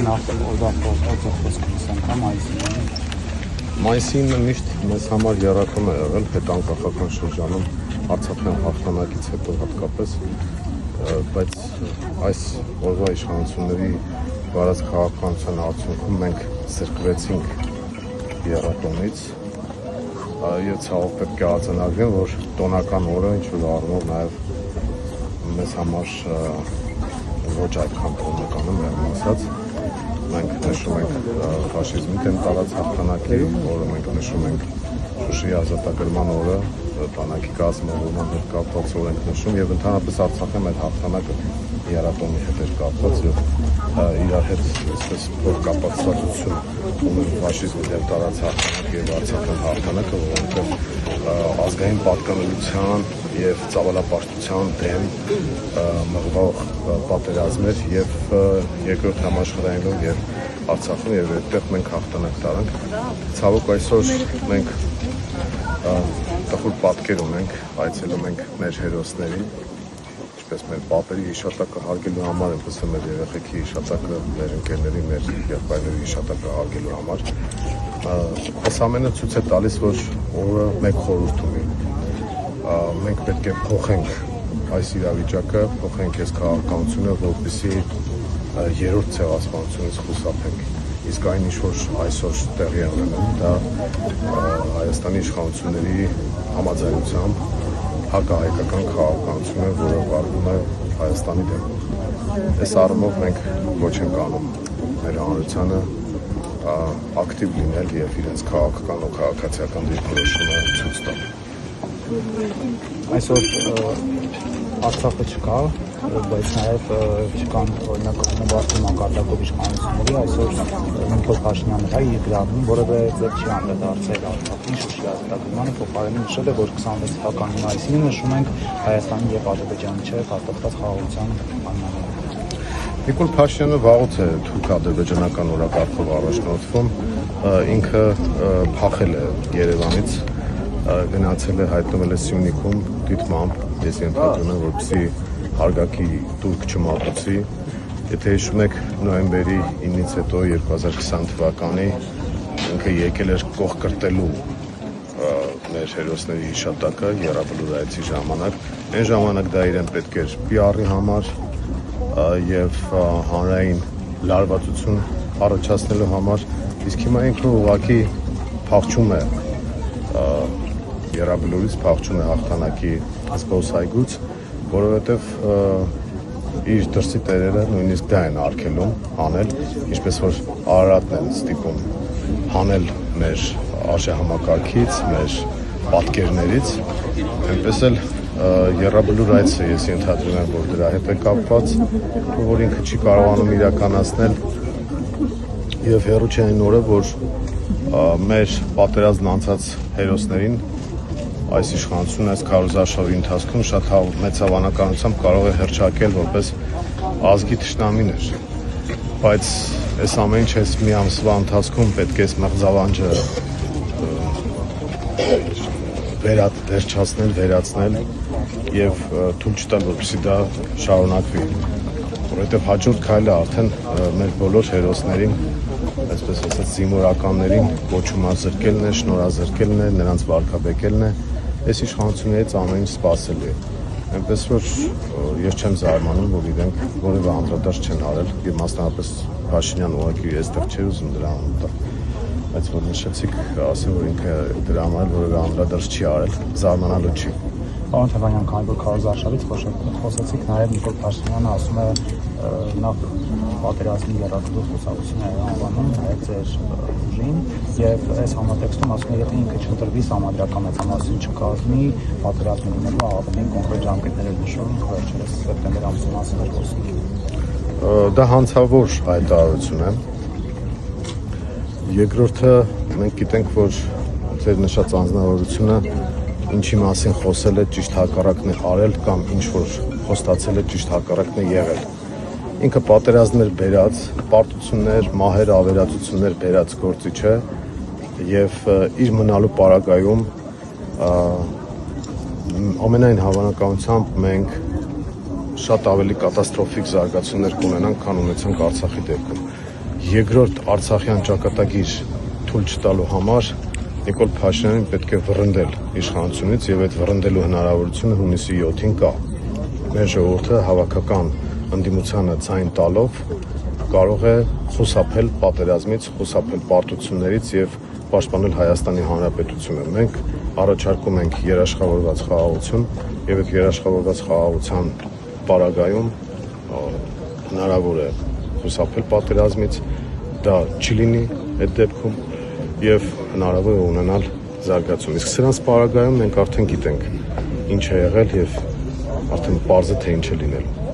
նախ օրվա խոսքը անգամ Մայիսին միշտ մեզ համար եռակում է եղել հետանկախական շրջանում Արցախյան հաղթանակից հետո հատկապես, բայց այս օրվա իշխանությունների վարած քաղաքականության արդյունքում մենք զրկվեցինք եռակումից եւ ցավոք պետք է արձանագրեմ, որ տոնական օրը ինչ-որ առումով նաեւ մեզ համար ոչ այդքան տոնական է ասած մենք նշում ենք ֆաշիզմի դեմ տարած հաղթանակի օրը, մենք նշում ենք Շուշիի ազատագրման օրը, բանակի կազմավորման հետ կապված օր ենք նշում եւ ընդհանրապես Արցախի այդ հաղթանակը եռակոմի հետ էր կապված եւ իրար հետ այսպես փոխկապակցություն ունեն ֆաշիզմի դեմ տարած հաղթանակը եւ Արցախյան հաղթանակը, որոնք ազգային պատկանելիության եւ ծավալապաշտության դեմ մղվող պատերազմներ եւ երկրորդ համաշխարհային եւ Արցախում եւ այդտեղ մենք հաղթանակ տարանք։ Ցավոք այսօր մենք տխուր պատկեր ունենք, այցելում ենք մեր հերոսներին, ինչպես մեր պապերի հիշատակը հարգելու համար, այնպես էլ մեր երեխեքի հիշատակը, մեր ընկերների, մեր եղբայրների հիշատակը հարգելու համար։ Այս ամենը ցույց է տալիս, որ օրը մեկ խորհուրդ ունի։ Մենք պետք է փոխենք այս իրավիճակը, փոխենք այս քաղաքականությունը, որպեսզի երրորդ ցեղասպանությունից խուսափենք։ Իսկ այն ինչ-որ այսօր տեղի է ունենում, դա Հայաստանի իշխանությունների համաձայնությամբ հակահայկական քաղաքականություն է, որը վարվում է Հայաստանի դեմ։ Այս առումով մենք ոչ ենք անում մեր հանրությանը ակտիվ լինել եւ իրենց քաղաքական ու քաղաքացիական դիրքորոշումը ցույց տալ։ Այսօր Արցախը չկա, բայց նաև չկան օրինակ նվաստի մակարդակով իշխանությունների, այսօր Նիկոլ Փաշինյանը դա իր գրառում որևէ ձև չի անդրադարձել Արցախին Շուշիի ազատագրմանը, փոխարենը նշել է, որ 26 թվականի մայիսին նշում ենք Հայաստանի եւ Ադրբեջանի միջեւ հաստատված խաղաղության պայմանները։ Նիկոլ Փաշինյանը վաղուց է թուրք-ադրբեջանական օրակարգով առաջնորդվում, ինքը փախել է Երևանից, գնացել է հայտնվել է Սյունիքում դիտմամբ, ես ենթադրում եմ, որպեսզի հարգակի տուրք չմատուցի։ Եթե հիշում եք նոյեմբերի 9-ից հետո 2020 թվականի ինքը եկել էր կողկրտելու մեր հերոսների հիշատակը եռաբլուրայցի ժամանակ։ Այն ժամանակ դա իրեն պետք էր PR-ի համար եւ հանրային լարվածություն առաջացնելու համար, իսկ հիմա ինքը ուղղակի փախչում է եռաբլուրից, փախչում է հաղթանակի զբոսայգուց, որովհետև իր դրսի տերերը նույնիսկ դա են արգելում անել, ինչպես որ Արարատն են ստիպում հանել մեր արժեհամակարգից, մեր պատկերներից, այնպես էլ եռաբլուր այցը ես ենթադրում եմ, որ դրա հետ է կապված, որ ինքը չի կարողանում իրականացնել եւ հեռու չէ այն օրը, որ մեր պատերազմն անցած հերոսներին այս իշխանությունն այս քարոզարշավի ընթացքում շատ մեծ հավանականությամբ կարող է հռչակել որպես ազգի թշնամիներ, բայց այս ամեն ինչ այս մի ամսվա ընթացքում պետք է այս մղձավանջը վերջացնել, վերացնել եւ թույլ չտալ, որպեսզի դա շարունակվի, որովհետեւ հաջորդ քայլը արդեն մեր բոլոր հերոսներին, այսպես ասած զինվորականներին կոչումազրկելն է, շնորհազրկելն է, նրանց վարկաբեկելն է, այս իշխանություններից ամեն ինչ սпасել է։ Այնպես որ ես չեմ զարմանում, որ իրենք որևէ անդրադարձ չեն արել եւ մասնավորապես Փաշինյանը ուղղակի այստեղ չէր ուզում դրա համար, բայց որ նշեցիք, ասեմ, որ ինքը դրա համար որևէ անդրադարձ չի արել, զարմանալու չի։ Պարոն Թևանյան, քանի որ քարոզարշավից խոսեցիք, նաև Նիկոլ Փաշինյանը ասում է նախ պատերազմի եռակողի խոսակցություն է անվանում նաև ձեր ուժին եւ այս համատեքստում ասում է, եթե ինքը չընտրվի համադրական մեծամասնություն չկազմի, պատերազմի լինելու ավելի կոնկրետ ժամկետներ են նշում, վերջերս սեպտեմբեր ամսի մասին էր խոսում։ Դա հանցավոր հայտարարություն է։ Երկրորդը մենք գիտենք, որ ձեր նշած անձնավորությունը ինչի մասին խոսել է ճիշտ հակառակն է արել կամ ինչ որ խոստացել է ճիշտ հակառակն է եղել։ Ինքը պատերազմներ բերած, պարտություններ, մահեր, ավերածություններ բերած գործիչ է եւ իր մնալու պարագայում ամենայն հավանականությամբ մենք շատ ավելի կատաստրոֆիկ զարգացումներ կունենանք, քան ունեցանք Արցախի դեպքում։ երկրորդ Արցախյան ճակատագիր թույլ չտալու համար Նիկոլ Փաշինյանին պետք է վռնդել իշխանությունից եւ այդ վռնդելու հնարավորությունը հունիսի 7-ին կա։ Մեր ժողովուրդը հավաքական ընդդիմությանը ցայն տալով կարող է խուսափել պատերազմից, խուսափել պարտություններից եւ պաշտպանել Հայաստանի Հանրապետությունը։ Մենք առաջարկում ենք երաշխավորված խաղաղություն եւ այդ երաշխավորված խաղաղության պարագայում հնարավոր է խուսափել պատերազմից, դա չի լինի այդ դեպքում եւ հնարավոր է ունենալ զարգացում։ Իսկ սրանց պարագայում մենք արդեն գիտենք ինչ է եղել եւ արդեն պարզ է թե ինչ է լինելու։